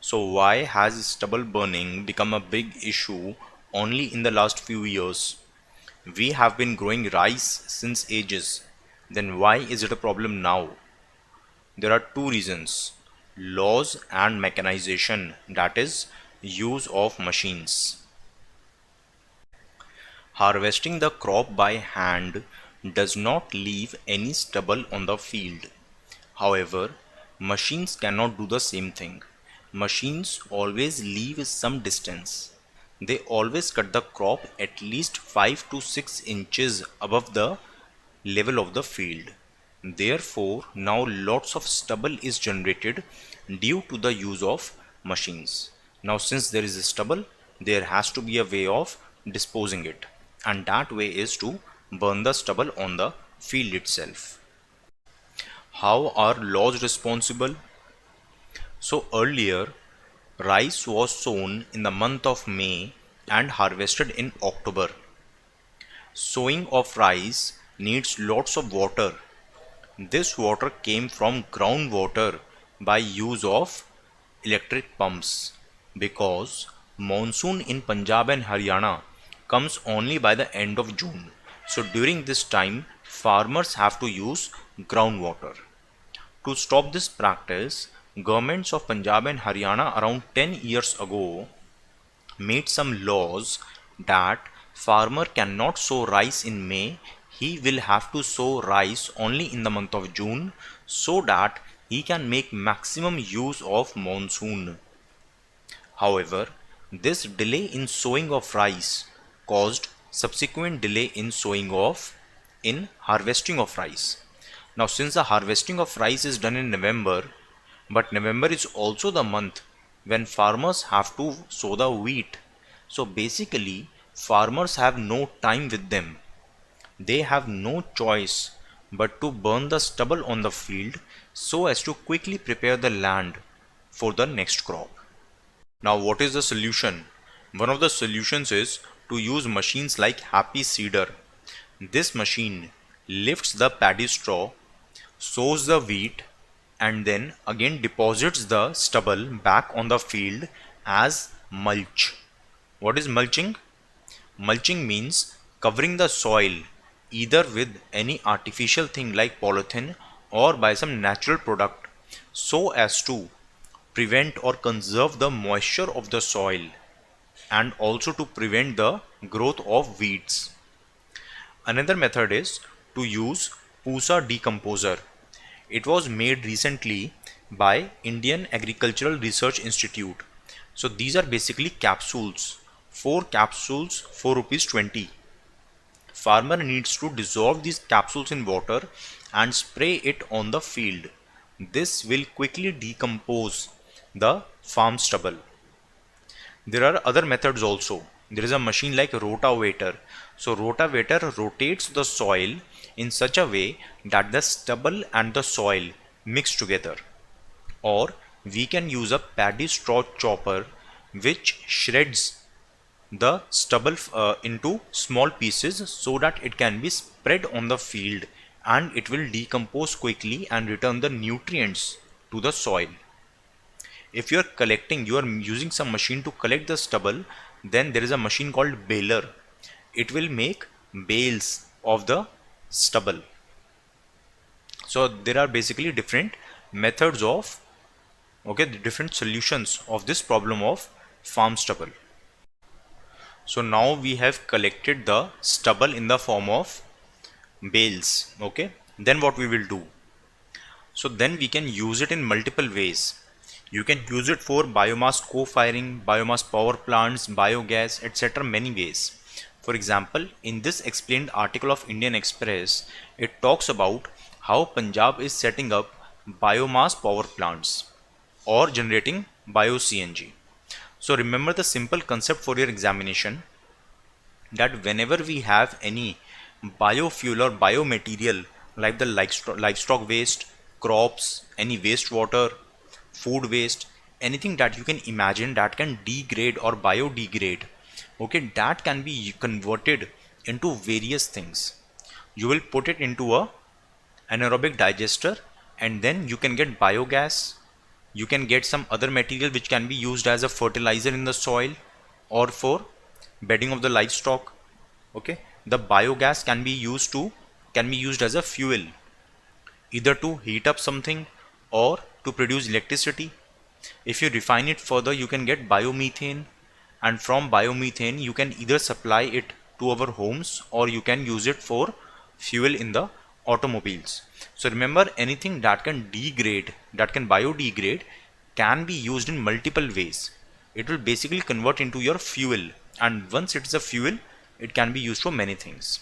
So why has stubble burning become a big issue only in the last few years? We have been growing rice since ages. Then why is it a problem now? There are two reasons: laws and mechanization, that is, use of machines. Harvesting the crop by hand does not leave any stubble on the field. However, machines cannot do the same thing. Machines always leave some distance. They always cut the crop at least 5 to 6 inches above the level of the field. Therefore, now lots of stubble is generated due to the use of machines. Now, since there is a stubble, there has to be a way of disposing it, and that way is to burn the stubble on the field itself. How are laws responsible? So earlier, rice was sown in the month of May and harvested in October. Sowing of rice needs lots of water. This water came from groundwater by use of electric pumps, because monsoon in Punjab and Haryana comes only by the end of June. So during this time, farmers have to use groundwater. To stop this practice, governments of Punjab and Haryana around 10 years ago made some laws that farmer cannot sow rice in May. He will have to sow rice only in the month of June, so that he can make maximum use of monsoon. However, this delay in sowing of rice caused subsequent delay in harvesting of rice. Now, since the harvesting of rice is done in November, but November is also the month when farmers have to sow the wheat. So basically, farmers have no time with them. They have no choice but to burn the stubble on the field so as to quickly prepare the land for the next crop. Now, what is the solution? One of the solutions is to use machines like Happy Seeder. This machine lifts the paddy straw, sows the wheat, and then again deposits the stubble back on the field as mulch. What is mulching? Mulching means covering the soil either with any artificial thing like polythene or by some natural product, so as to prevent or conserve the moisture of the soil and also to prevent the growth of weeds. Another method is to use Pusa decomposer. It was made recently by Indian Agricultural Research Institute. So these are basically capsules. 4 capsules for rupees 20. Farmer needs to dissolve these capsules in water and spray it on the field. This will quickly decompose the farm stubble. There are other methods also. There is a machine like rotavator. So rotavator rotates the soil in such a way that the stubble and the soil mix together. Or we can use a paddy straw chopper which shreds the stubble into small pieces so that it can be spread on the field and it will decompose quickly and return the nutrients to the soil. If you are using some machine to collect the stubble, then there is a machine called baler. It will make bales of the stubble. So there are basically different methods of, the different solutions of this problem of farm stubble. So now we have collected the stubble in the form of bales. Then what we will do? So then we can use it in multiple ways. You can use it for biomass co-firing, biomass power plants, biogas, etc. many ways. For example, in this explained article of Indian Express, it talks about how Punjab is setting up biomass power plants or generating bio-CNG. So remember the simple concept for your examination, that whenever we have any biofuel or biomaterial like the livestock waste, crops, any wastewater, food waste, anything that you can imagine that can degrade or biodegrade, that can be converted into various things. You will put it into a anaerobic digester and then you can get biogas, You can get some other material which can be used as a fertilizer in the soil or for bedding of the livestock. Okay, the biogas can be used as a fuel, either to heat up something or to produce electricity. If you refine it further, you can get biomethane, and from biomethane you can either supply it to our homes or you can use it for fuel in the automobiles. So remember, anything that can degrade, that can biodegrade, can be used in multiple ways. It will basically convert into your fuel, and once it is a fuel, it can be used for many things.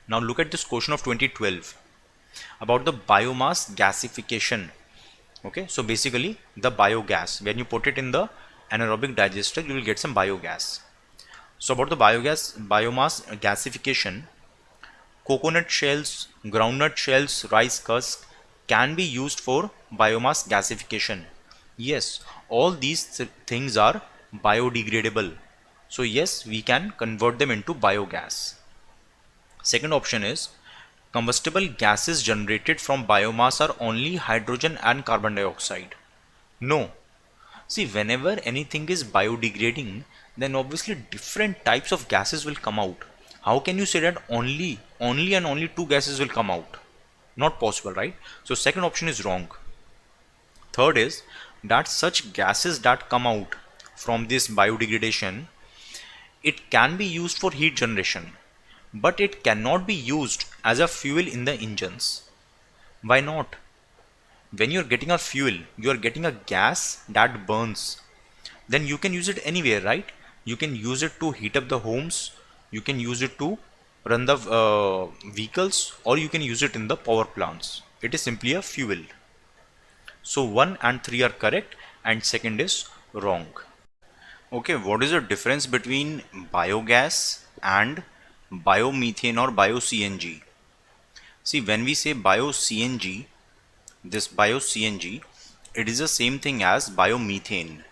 Now look at this question of 2012 about the biomass gasification. Okay, so basically the biogas, when you put it in the anaerobic digester, you will get some biogas. So about the biomass gasification, coconut shells, groundnut shells, rice husk can be used for biomass gasification. Yes, all these things are biodegradable. So yes, we can convert them into biogas. Second option is, combustible gases generated from biomass are only hydrogen and carbon dioxide. No. See, whenever anything is biodegrading, then obviously different types of gases will come out. How can you say that only and only two gases will come out? Not possible, right? So second option is wrong. Third is that such gases that come out from this biodegradation, it can be used for heat generation, but it cannot be used as a fuel in the engines. Why not? When you're getting a fuel, you're getting a gas that burns. Then you can use it anywhere, right? You can use it to heat up the homes, you can use it to run the vehicles, or you can use it in the power plants. It is simply a fuel. So 1 and 3 are correct and second is wrong. Okay, what is the difference between biogas and biomethane or bio-CNG? See, when we say bio-CNG, this bio-CNG, it is the same thing as biomethane.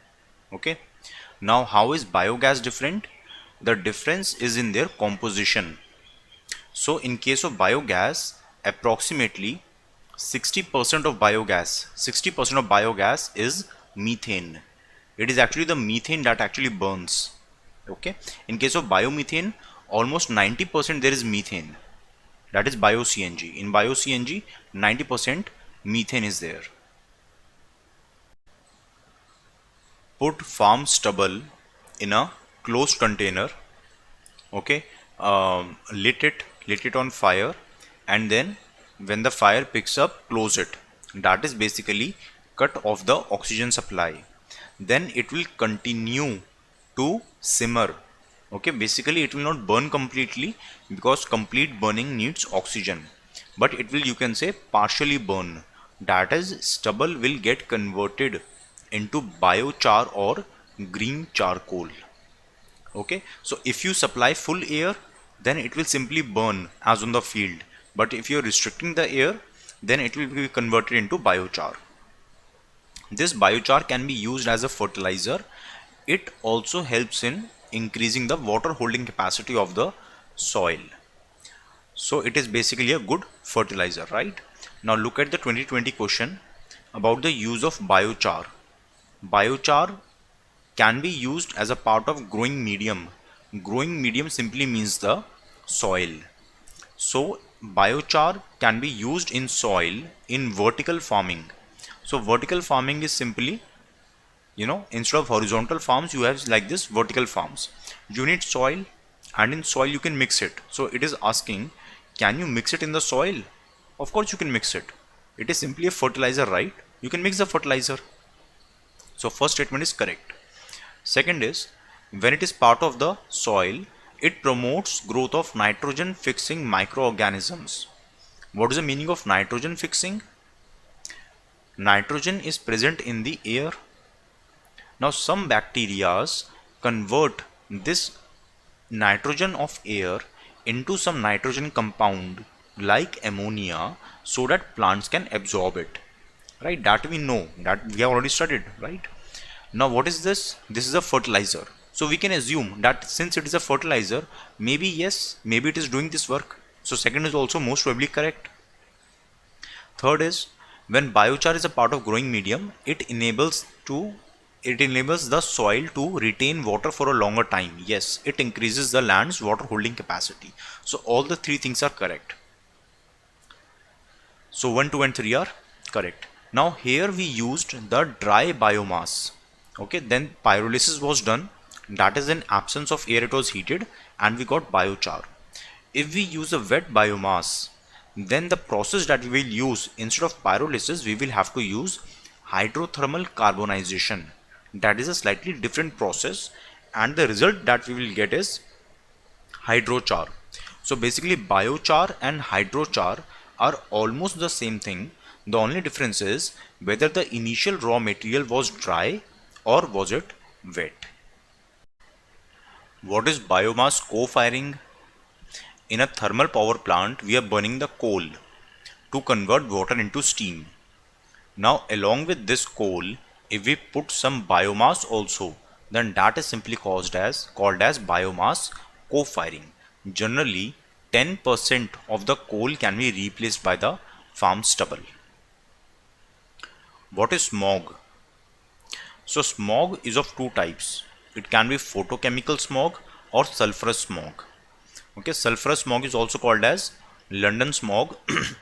Okay, now how is biogas different? The difference is in their composition. So in case of biogas, approximately 60% of biogas is methane. It is actually the methane that actually burns. Okay, in case of biomethane, almost 90% there is methane. That is bio-CNG. In bio-CNG, 90% methane is there. Put farm stubble in a closed container. Okay, lit it on fire, and then when the fire picks up, close it. That is basically cut off the oxygen supply. Then it will continue to simmer. Okay, basically it will not burn completely because complete burning needs oxygen, but it will, you can say, partially burn. That is, stubble will get converted into biochar or green charcoal. Okay, so if you supply full air, then it will simply burn as on the field, but if you are restricting the air, then it will be converted into biochar. This biochar can be used as a fertilizer. It also helps in increasing the water holding capacity of the soil. So it is basically a good fertilizer, right? Now look at the 2020 question about the use of biochar. Biochar can be used as a part of growing medium. Growing medium simply means the soil. So biochar can be used in soil in vertical farming. So vertical farming is simply, instead of horizontal farms, you have like this vertical farms. You need soil, and in soil you can mix it. So it is asking, can you mix it in the soil? Of course you can mix it. It is simply a fertilizer, right? You can mix the fertilizer. So first statement is correct. Second is, when it is part of the soil, it promotes growth of nitrogen fixing microorganisms. What is the meaning of nitrogen fixing? Nitrogen is present in the air. Now some bacteria convert this nitrogen of air into some nitrogen compound like ammonia so that plants can absorb it. Right? That we know, that we have already studied, right? Now what is this? This is a fertilizer. So we can assume that since it is a fertilizer, maybe yes, maybe it is doing this work. So second is also most probably correct. Third is, When biochar is a part of growing medium, it enables the soil to retain water for a longer time. Yes, it increases the land's water holding capacity. So all the three things are correct. So 1, 2 and 3 are correct. Now here we used the dry biomass. Okay, then pyrolysis was done. That is in absence of air, it was heated and we got biochar. If we use a wet biomass, then the process that we will use instead of pyrolysis, we will have to use hydrothermal carbonization. That is a slightly different process and the result that we will get is hydrochar. So basically biochar and hydrochar are almost the same thing. The only difference is whether the initial raw material was dry or was it wet. What is biomass co-firing? In a thermal power plant, we are burning the coal to convert water into steam. Now along with this coal, if we put some biomass also, then that is simply called as biomass co-firing. Generally 10% of the coal can be replaced by the farm stubble. What is smog? So smog is of two types. It can be photochemical smog or sulfurous smog. Okay, sulfurous smog is also called as London smog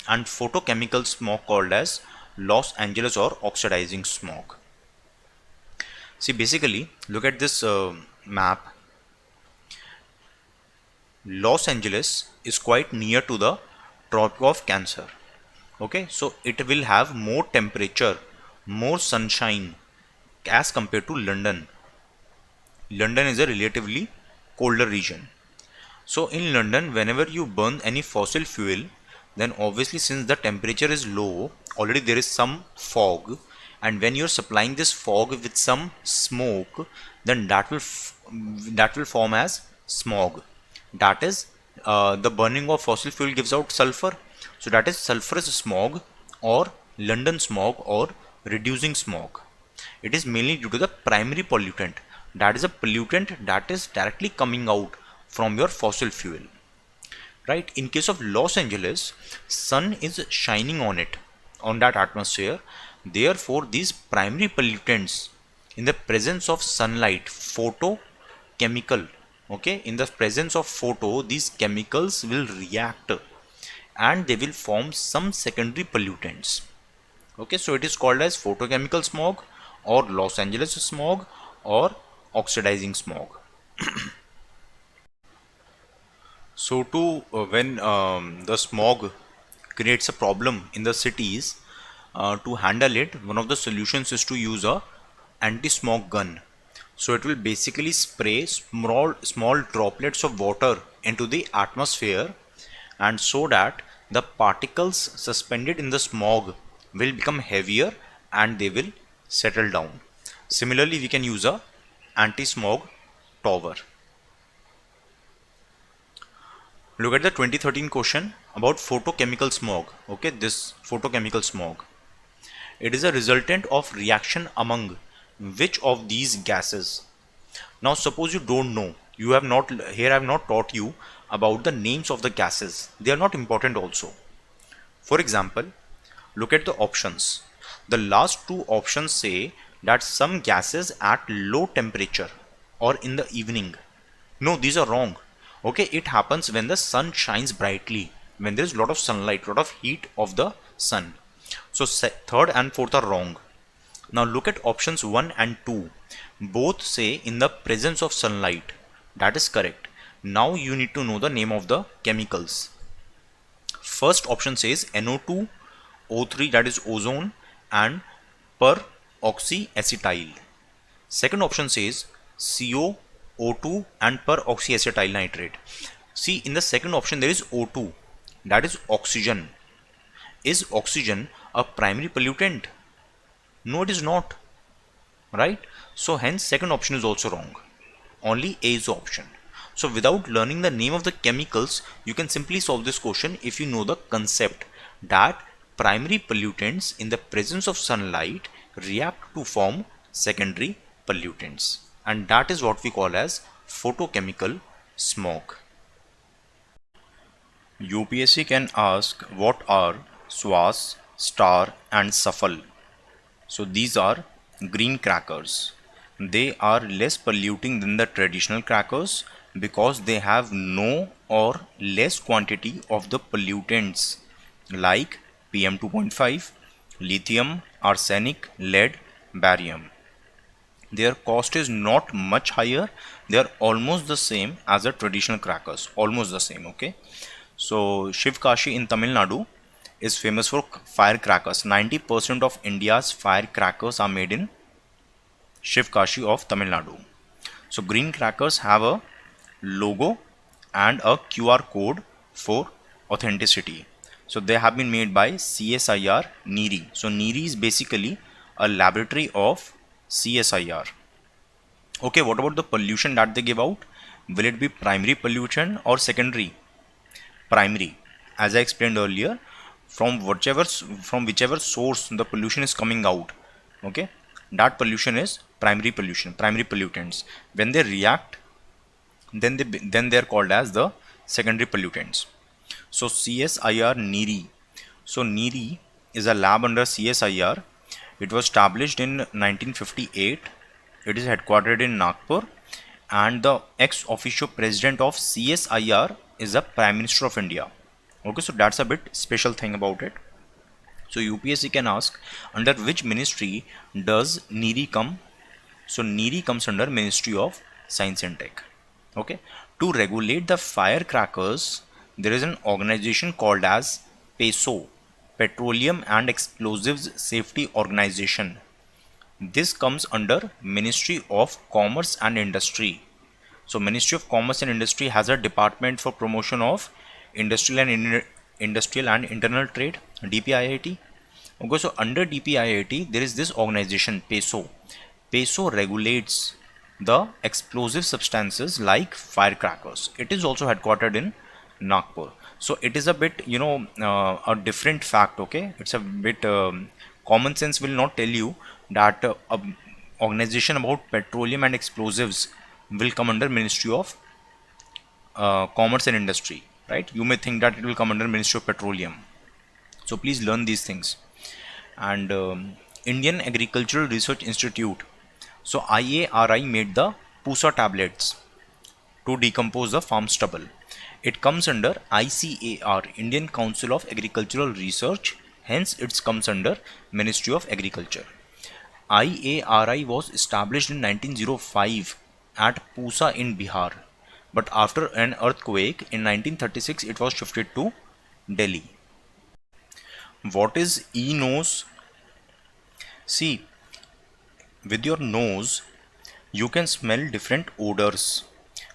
and photochemical smog called as Los Angeles or oxidizing smog. See, basically look at this map. Los Angeles is quite near to the Tropic of Cancer. Okay, so it will have more temperature, more sunshine as compared to London. London is a relatively colder region. So in London, whenever you burn any fossil fuel, then obviously since the temperature is low, already there is some fog, and when you're supplying this fog with some smoke, then that will form as smog. That is the burning of fossil fuel gives out sulfur. So that is sulfurous smog or London smog or reducing smog. It is mainly due to the primary pollutant. That is a pollutant that is directly coming out from your fossil fuel. Right? In case of Los Angeles, sun is shining on it, on that atmosphere. Therefore, these primary pollutants in the presence of sunlight, photochemical, okay, in the presence of photo, these chemicals will react and they will form some secondary pollutants. Okay, so it is called as photochemical smog or Los Angeles smog or oxidizing smog. So to when the smog creates a problem in the cities, to handle it, one of the solutions is to use a anti-smog gun. So it will basically spray small droplets of water into the atmosphere, and so that the particles suspended in the smog will become heavier and they will settle down. Similarly, we can use a anti-smog tower. Look at the 2013 question about photochemical smog. Okay, this photochemical smog. It is a resultant of reaction among which of these gases? Now suppose you don't know. You have not, here I have not taught you about the names of the gases. They are not important also. For example, look at the options. The last two options say that some gases at low temperature or in the evening. No, these are wrong. Okay, it happens when the sun shines brightly, when there is a lot of sunlight, lot of heat of the sun. So third and fourth are wrong. Now look at options 1 and 2. Both say in the presence of sunlight. That is correct. Now you need to know the name of the chemicals. First option says NO2, O3 that is ozone and peroxyacetyl. Second option says CO, O2 and peroxyacetyl nitrate. See, in the second option there is O2, that is oxygen. Is oxygen a primary pollutant? No, it is not. Right? So hence second option is also wrong. Only A is the option. So without learning the name of the chemicals, you can simply solve this question if you know the concept that primary pollutants in the presence of sunlight react to form secondary pollutants, and that is what we call as photochemical smog. UPSC can ask what are SWAS, Star and Safal. So these are green crackers. They are less polluting than the traditional crackers because they have no or less quantity of the pollutants like PM2.5, lithium, arsenic, lead, barium. Their cost is not much higher. They are almost the same as the traditional crackers, almost the same. Okay, so Shivkashi in Tamil Nadu is famous for firecrackers. 90% of India's firecrackers are made in Shivkashi of Tamil Nadu. So green crackers have a logo and a QR code for authenticity. So they have been made by CSIR NEERI. So NEERI is basically a laboratory of CSIR. Okay, what about the pollution that they give out? Will it be primary pollution or secondary? Primary. As I explained earlier, from whichever source the pollution is coming out, okay, that pollution is primary pollution, primary pollutants. When they react, then they are called as the secondary pollutants. So CSIR NEERI. So NEERI is a lab under CSIR. It was established in 1958. It is headquartered in Nagpur, and the ex officio president of CSIR is the Prime Minister of India. Okay, so that's a bit special thing about it. So UPSC can ask, under which ministry does NEERI come? So NEERI comes under Ministry of Science and Tech. Okay, to regulate the firecrackers, there is an organization called as PESO, Petroleum and Explosives Safety Organization. This comes under Ministry of Commerce and Industry. So Ministry of Commerce and Industry has a department for promotion of industrial and internal trade, DPIIT. Okay, so under DPIIT there is this organization PESO. PESO regulates the explosive substances like firecrackers. It is also headquartered in Nagpur. So it is a bit, a different fact. Okay, it's a bit common sense will not tell you that a organization about petroleum and explosives will come under Ministry of Commerce and Industry, right? You may think that it will come under Ministry of Petroleum. So please learn these things. And Indian Agricultural Research Institute. So IARI made the PUSA tablets to decompose the farm stubble. It comes under ICAR, Indian Council of Agricultural Research. Hence it comes under Ministry of Agriculture. IARI was established in 1905 at Pusa in Bihar, but after an earthquake in 1936 it was shifted to Delhi. What is e-nose? See, with your nose you can smell different odors,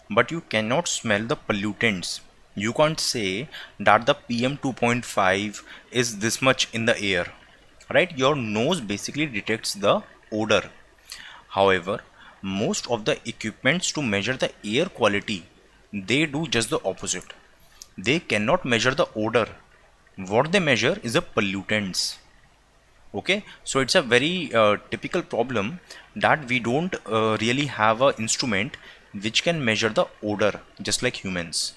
but you cannot smell the pollutants. You can't say that the PM 2.5 is this much in the air, right? Your nose basically detects the odor. However, most of the equipments to measure the air quality, they do just the opposite. They cannot measure the odor. What they measure is the pollutants. Okay, so it's a very typical problem that we don't really have an instrument which can measure the odor just like humans.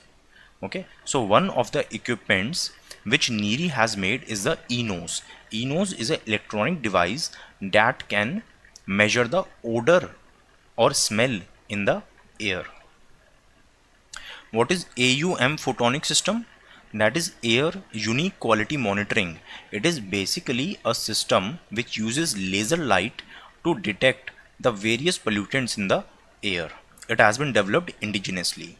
Okay, so one of the equipments which NEERI has made is the e-nose. E-nose is an electronic device that can measure the odor or smell in the air. What is AUM photonic system? That is air unique quality monitoring. It is basically a system which uses laser light to detect the various pollutants in the air. It has been developed indigenously.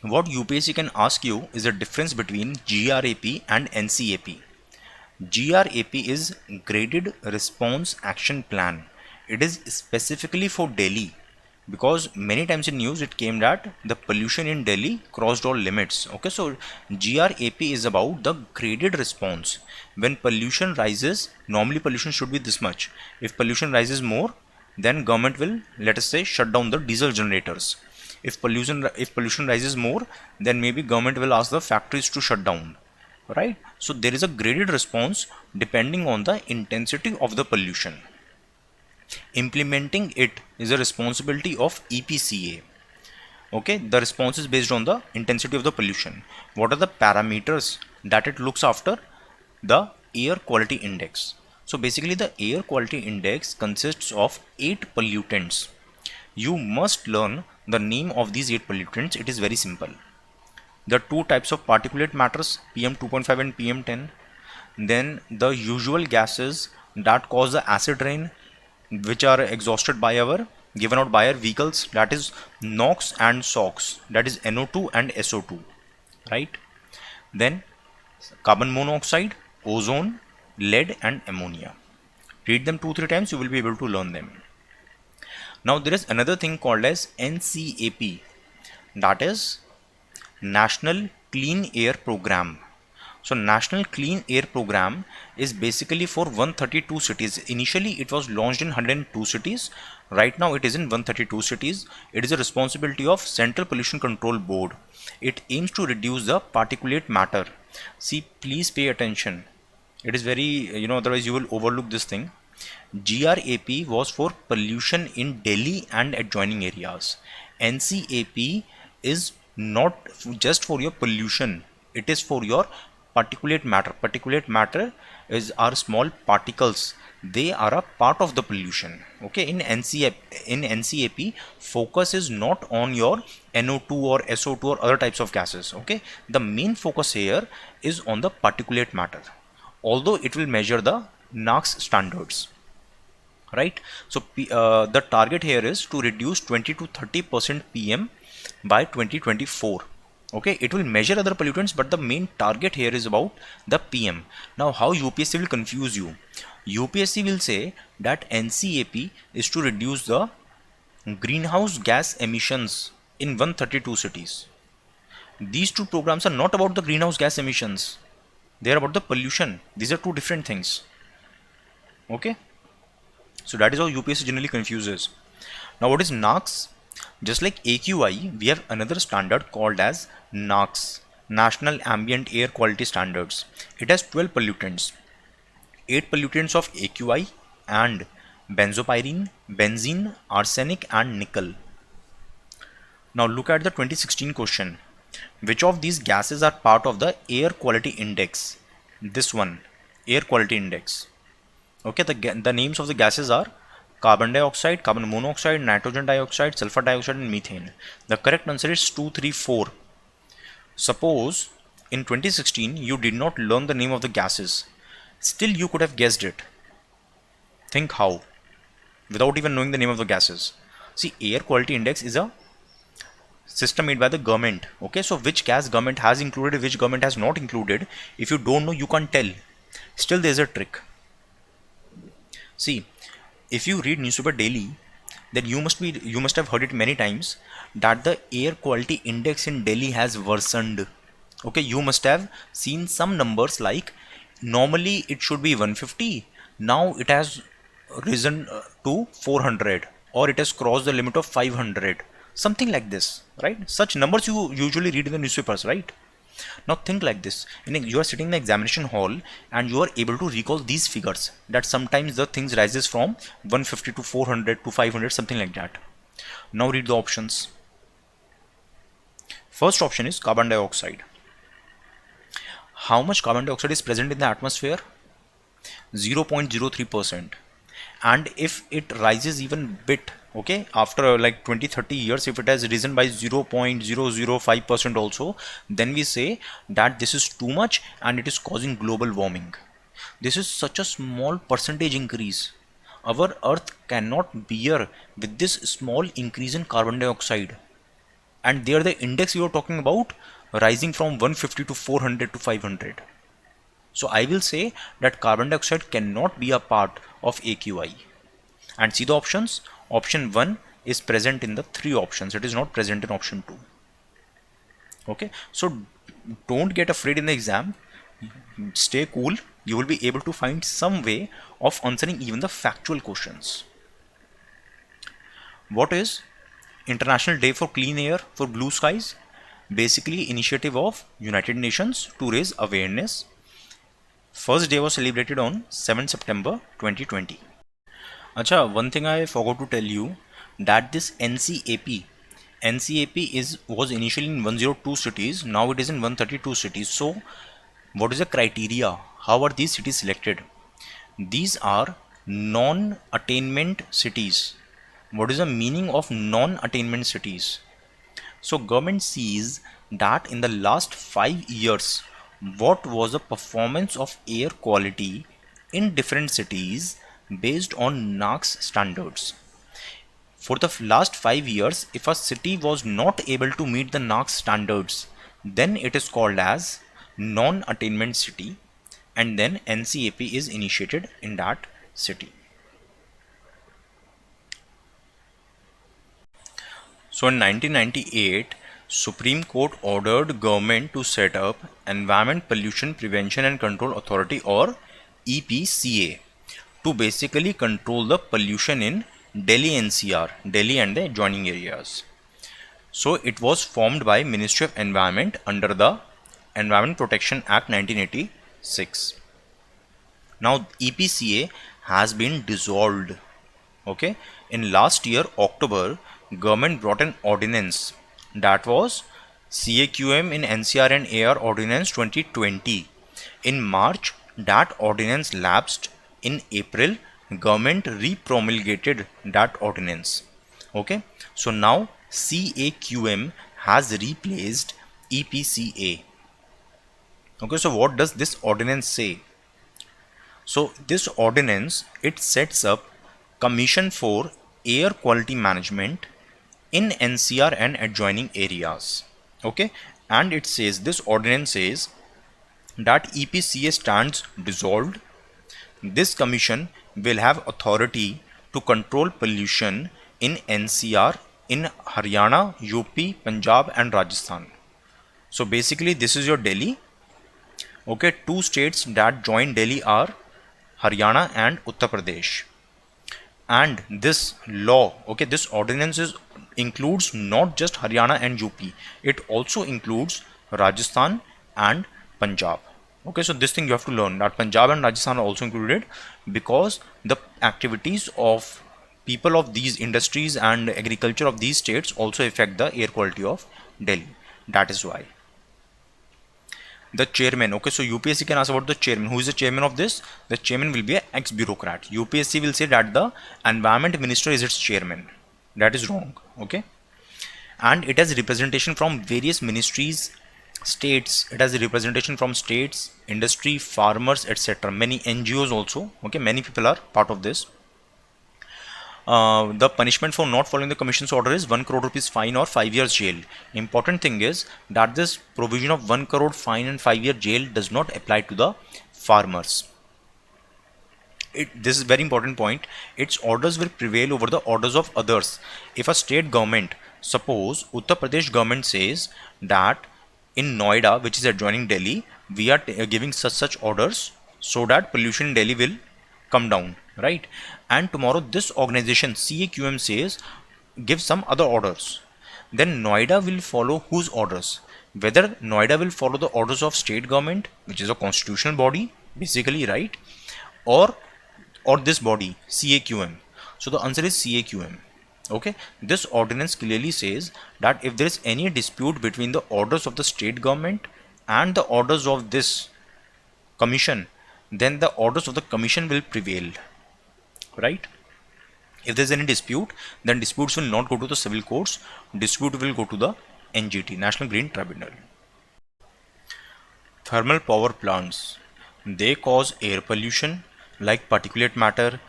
What UPSC can ask you is the difference between GRAP and NCAP. GRAP is Graded Response Action Plan. It is specifically for Delhi, because many times in news it came that the pollution in Delhi crossed all limits. Okay, so GRAP is about the graded response. When pollution rises, normally pollution should be this much. If pollution rises more, then government will, let us say, shut down the diesel generators. If pollution rises more, then maybe government will ask the factories to shut down, right? So there is a graded response depending on the intensity of the pollution. Implementing it is a responsibility of EPCA. Okay, the response is based on the intensity of the pollution. What are the parameters that it looks after the air quality index. So basically the air quality index consists of 8 pollutants. You must learn the name of these 8 pollutants. It is very simple. The two types of particulate matters, PM2.5 and PM10. Then the usual gases that cause the acid rain, which are exhausted by our given out by our vehicles, that is NOx and SOx, that is NO2 and SO2, right? Then carbon monoxide, ozone, lead and ammonia. Read them 2-3 times, you will be able to learn them. Now there is another thing called as NCAP, that is National Clean Air Program. So National Clean Air Program is basically for 132 cities. Initially it was launched in 102 cities. Right now it is in 132 cities. It is a responsibility of Central Pollution Control Board. It aims to reduce the particulate matter. See, please pay attention. It is very, otherwise you will overlook this thing. GRAP was for pollution in Delhi and adjoining areas. NCAP is not just for your pollution, it is for your particulate matter. Particulate matter is our small particles. They are a part of the pollution. Okay, in NCAP, focus is not on your NO2 or SO2 or other types of gases. Okay, the main focus here is on the particulate matter, although it will measure the NOx standards, right? So the target here is to reduce 20 to 30% PM by 2024. Okay, it will measure other pollutants, but the main target here is about the PM. Now how UPSC will confuse you? UPSC will say that NCAP is to reduce the greenhouse gas emissions in 132 cities. These two programs are not about the greenhouse gas emissions, they are about the pollution. These are two different things. Okay, so that is how UPSC generally confuses. Now what is NOx? Just like AQI, we have another standard called as NOx, National Ambient Air Quality Standards. It has 12 pollutants. 8 pollutants of AQI and benzopyrene, benzene, arsenic and nickel. Now look at the 2016 question. Which of these gases are part of the air quality index? This one, air quality index. Okay, the names of the gases are carbon dioxide, carbon monoxide, nitrogen dioxide, sulfur dioxide and methane. The correct answer is 2, 3, 4. Suppose in 2016 you did not learn the name of the gases, still you could have guessed it. Think how, without even knowing the name of the gases. See, air quality index is a system made by the government. Okay, so which gas government has included, which government has not included, if you don't know, you can't tell. Still there's a trick. See, if you read newspaper daily, then you must have heard it many times that the air quality index in Delhi has worsened. Okay, you must have seen some numbers like normally it should be 150, now it has risen to 400, or it has crossed the limit of 500, something like this, right? Such numbers you usually read in the newspapers, right? Now think like this, you are sitting in the examination hall and you are able to recall these figures, that sometimes the things rises from 150 to 400 to 500, something like that. Now read the options. First option is carbon dioxide. How much carbon dioxide is present in the atmosphere? 0.03%. And if it rises even bit, okay, after like 20-30 years, if it has risen by 0.005% also, then we say that this is too much and it is causing global warming. This is such a small percentage increase. Our earth cannot bear with this small increase in carbon dioxide, and there the index you are talking about rising from 150 to 400 to 500. So I will say that carbon dioxide cannot be a part of AQI. And see the options. Option 1 is present in the 3 options. It is not present in option 2. Okay, so don't get afraid in the exam. Stay cool. You will be able to find some way of answering even the factual questions. What is International Day for Clean Air for Blue Skies? Basically initiative of United Nations to raise awareness. First day was celebrated on 7 September 2020. Acha, one thing I forgot to tell you, that this NCAP was initially in 102 cities, now it is in 132 cities. So What is the criteria? How are these cities selected? These are non-attainment cities. What is the meaning of non-attainment cities? So government sees that in the last 5 years, what was the performance of air quality in different cities based on NAAQS standards. For the last 5 years, if a city was not able to meet the NAAQS standards, then it is called as non-attainment city, and then NCAP is initiated in that city. So in 1998, Supreme Court ordered government to set up Environment Pollution Prevention and Control Authority, or EPCA, to basically control the pollution in Delhi NCR, Delhi and the adjoining areas. So it was formed by Ministry of Environment under the Environment Protection Act 1986. Now EPCA has been dissolved. Okay, in last year October, government brought an ordinance, that was CAQM in NCR and AR Ordinance 2020. In March, that ordinance lapsed. In April, government re-promulgated that ordinance. Okay, so now CAQM has replaced EPCA. Okay, so what does this ordinance say? So this ordinance, it sets up Commission for Air Quality Management in NCR and adjoining areas. Okay, and it says, this ordinance says that EPCA stands dissolved. This commission will have authority to control pollution in NCR, in Haryana, UP, Punjab and Rajasthan. So basically this is your Delhi. Okay, two states that join Delhi are Haryana and Uttar Pradesh. And this law, okay, this ordinance includes not just Haryana and UP, it also includes Rajasthan and Punjab. Okay, so this thing you have to learn, that Punjab and Rajasthan are also included, because the activities of people of these industries and agriculture of these states also affect the air quality of Delhi. That is why. The chairman, okay, so UPSC can ask about the chairman. Who is the chairman of this? The chairman will be an ex-bureaucrat. UPSC will say that the environment minister is its chairman. That is wrong. Okay, and it has representation from various ministries, states. It has representation from states, industry, farmers, etc. Many NGOs also. Okay, many people are part of this. The punishment for not following the commission's order is 1 crore rupees fine or 5 years jail. Important thing is that this provision of 1 crore fine and 5-year jail does not apply to the farmers. This is very important point. Its orders will prevail over the orders of others. If a state government, suppose Uttar Pradesh government says that in Noida, which is adjoining Delhi, we are giving such orders so that pollution in Delhi will come down, right? And tomorrow this organization CAQM says give some other orders, then Noida will follow whose orders? Whether Noida will follow the orders of state government, which is a constitutional body basically, right, or this body CAQM. So the answer is CAQM. Okay, this ordinance clearly says that if there is any dispute between the orders of the state government and the orders of this commission, then the orders of the commission will prevail, right? If there is any dispute, then disputes will not go to the civil courts. Dispute will go to the NGT, National Green Tribunal. Thermal power plants, they cause air pollution like particulate matter,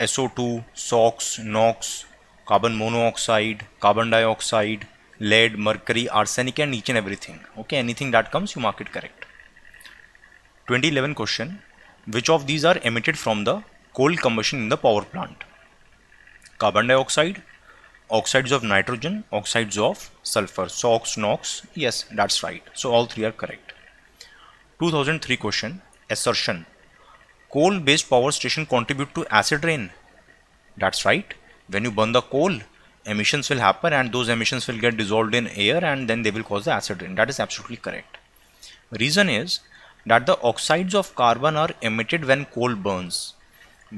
SO2, SOx, NOx, carbon monoxide, carbon dioxide, lead, mercury, arsenic and each and everything. Okay, anything that comes, you mark it correct. 2011 question, which of these are emitted from the coal combustion in the power plant? Carbon dioxide, oxides of nitrogen, oxides of sulfur, SOx, NOx. Yes, that's right. So all three are correct. 2003 question, assertion, coal based power station contribute to acid rain. That's right. When you burn the coal, emissions will happen and those emissions will get dissolved in air and then they will cause the acid rain. That is absolutely correct. Reason is that the oxides of carbon are emitted when coal burns.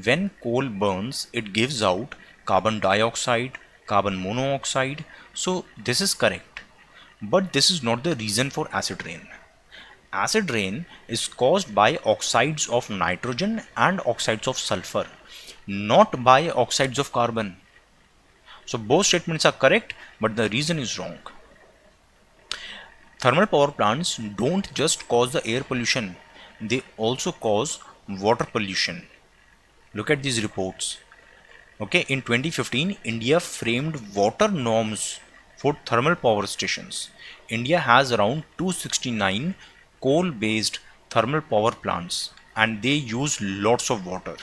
When coal burns, it gives out carbon dioxide, carbon monoxide. So this is correct. But this is not the reason for acid rain. Acid rain is caused by oxides of nitrogen and oxides of sulfur, not by oxides of carbon. So both statements are correct, but the reason is wrong. Thermal power plants don't just cause the air pollution, they also cause water pollution. Look at these reports. Okay, in 2015, India framed water norms for thermal power stations. India has around 269 coal-based thermal power plants and they use lots of water.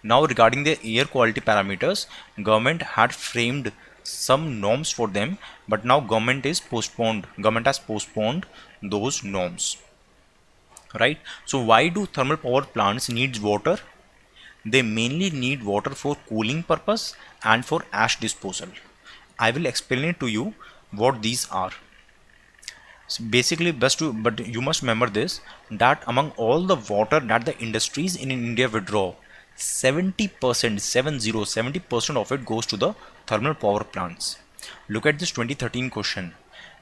Now regarding the air quality parameters, government had framed some norms for them, but now government has postponed those norms. Right? So why do thermal power plants need water? They mainly need water for cooling purpose and for ash disposal. I will explain it to you what these are. So basically, but you must remember this, that among all the water that the industries in India withdraw, 70%, 70% of it goes to the thermal power plants. Look at this 2013 question,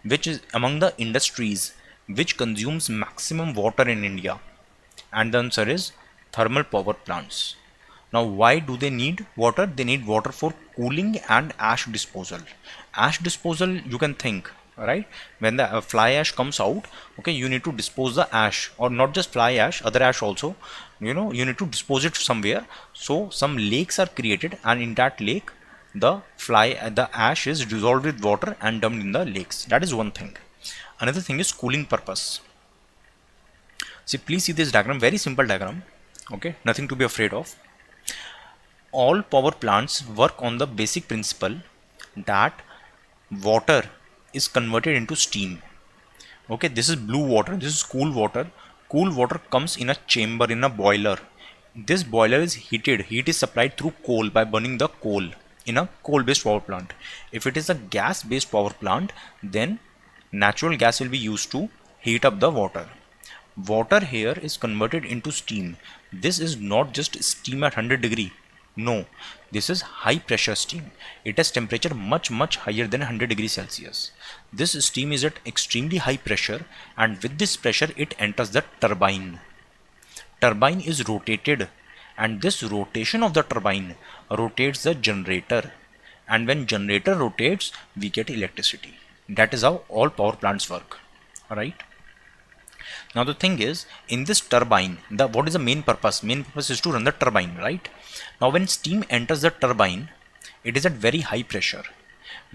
which is among the industries which consumes maximum water in India, and the answer is thermal power plants. Now, why do they need water? They need water for cooling and ash disposal. Ash disposal, you can think, right? When the fly ash comes out, okay, you need to dispose the ash, or not just fly ash, other ash also. You need to dispose it somewhere. So some lakes are created, and in that lake, the ash is dissolved with water and dumped in the lakes. That is one thing. Another thing is cooling purpose. See, please see this diagram, very simple diagram. Okay, nothing to be afraid of. All power plants work on the basic principle that water is converted into steam. Okay, this is blue water, this is cool water. Cool water comes in a chamber, in a boiler. This boiler is heated. Heat is supplied through coal by burning the coal in a coal based power plant. If it is a gas based power plant, then natural gas will be used to heat up the water. Water here is converted into steam. This is not just steam at 100 degree. No, this is high pressure steam. It has temperature much higher than 100 degrees Celsius. This steam is at extremely high pressure, and with this pressure it enters the turbine. Turbine is rotated, and this rotation of the turbine rotates the generator, and when generator rotates we get electricity. That is how all power plants work. Alright. Now the thing is, in this turbine, what is the main purpose? Main purpose is to run the turbine, right? Now when steam enters the turbine, it is at very high pressure.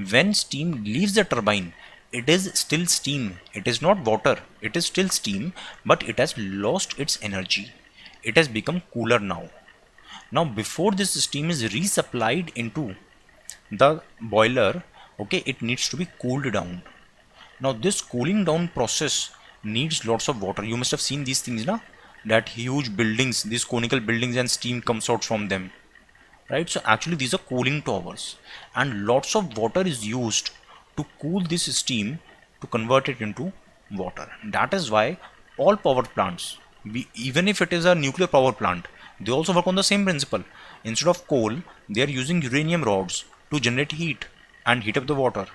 When steam leaves the turbine, it is still steam. It is not water. It is still steam, but it has lost its energy. It has become cooler now. Now before this steam is resupplied into the boiler, okay, it needs to be cooled down. Now this cooling down process needs lots of water. You must have seen these things, na? That huge buildings, these conical buildings, and steam comes out from them, right? So actually these are cooling towers, and lots of water is used to cool this steam to convert it into water. That is why all power plants, even if it is a nuclear power plant, they also work on the same principle. Instead of coal, they are using uranium rods to generate heat and heat up the water,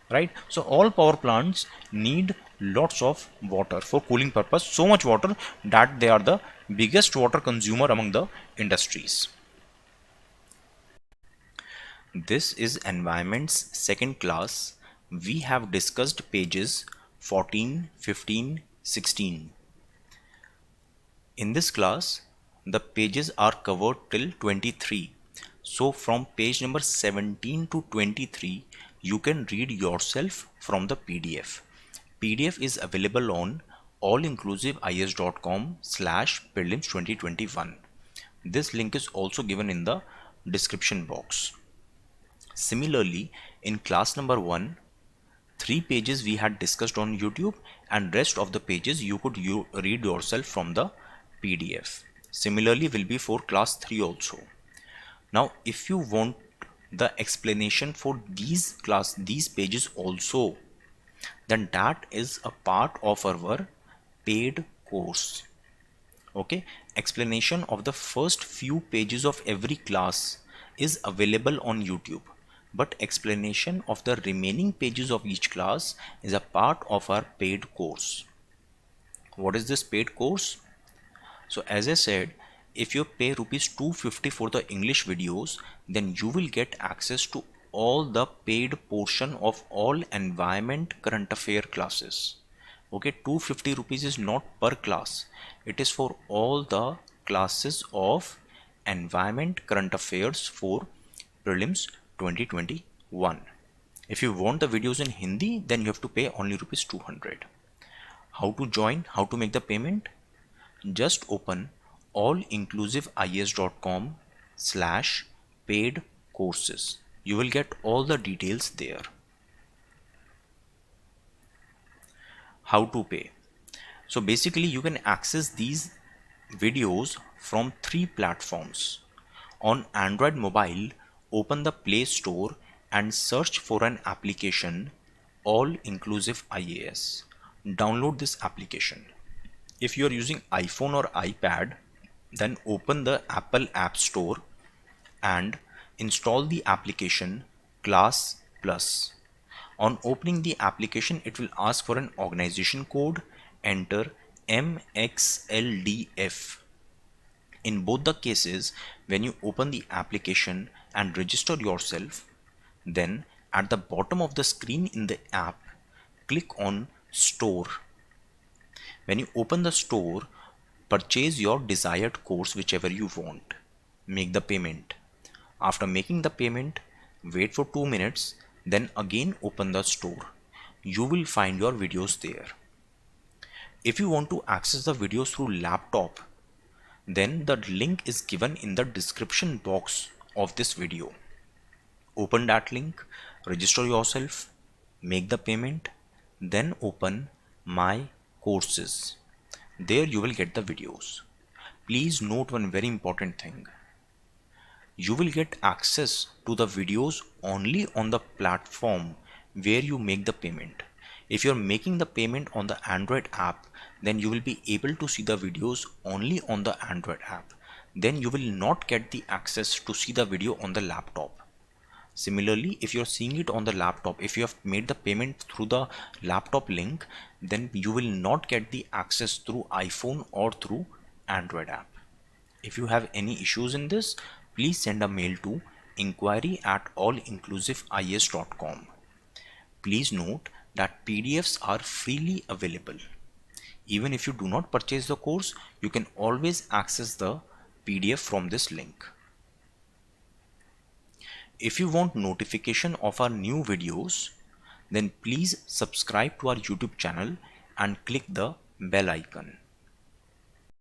right? So all power plants need lots of water for cooling purpose, so much water that they are the biggest water consumer among the industries. This is environment's second class. We have discussed pages 14, 15, 16. In this class, the pages are covered till 23. So from page number 17 to 23, you can read yourself from the PDF. PDF is available on allinclusiveis.com/prelims2021. This link is also given in the description box. Similarly, in class number 1, 3 pages we had discussed on YouTube, and rest of the pages you could read yourself from the PDF. Similarly will be for class 3 also. Now if you want the explanation for these pages also, then that is a part of our paid course. Okay, explanation of the first few pages of every class is available on YouTube, but explanation of the remaining pages of each class is a part of our paid course. What is this paid course? So as I said, if you pay rupees 250 for the English videos, then you will get access to all the paid portion of all environment current affair classes. Okay, 250 rupees is not per class. It is for all the classes of environment current affairs for prelims 2021. If you want the videos in Hindi, then you have to pay only rupees 200. How to join? How to make the payment? Just open allinclusiveias.com/paid courses. You will get all the details there. How to pay? So basically you can access these videos from 3 platforms. On Android mobile, open the Play Store and search for an application, All Inclusive IAS. Download this application. If you are using iPhone or iPad, then open the Apple App Store and install the application Class Plus. On opening the application, it will ask for an organization code. Enter MXLDF. In both the cases, when you open the application and register yourself, then at the bottom of the screen in the app, click on Store. When you open the store, purchase your desired course whichever you want. Make the payment. After making the payment, wait for 2 minutes, then again open the store. You will find your videos there. If you want to access the videos through laptop, then the link is given in the description box of this video. Open that link, register yourself, make the payment, then open My Courses. There you will get the videos. Please note one very important thing. You will get access to the videos only on the platform where you make the payment. If you're making the payment on the Android app, then you will be able to see the videos only on the Android app. Then you will not get the access to see the video on the laptop. Similarly, if you're seeing it on the laptop, if you have made the payment through the laptop link, then you will not get the access through iPhone or through Android app. If you have any issues in this, please send a mail to inquiry@allinclusiveias.com. Please note that PDFs are freely available. Even if you do not purchase the course, you can always access the PDF from this link. If you want notification of our new videos, then please subscribe to our YouTube channel and click the bell icon.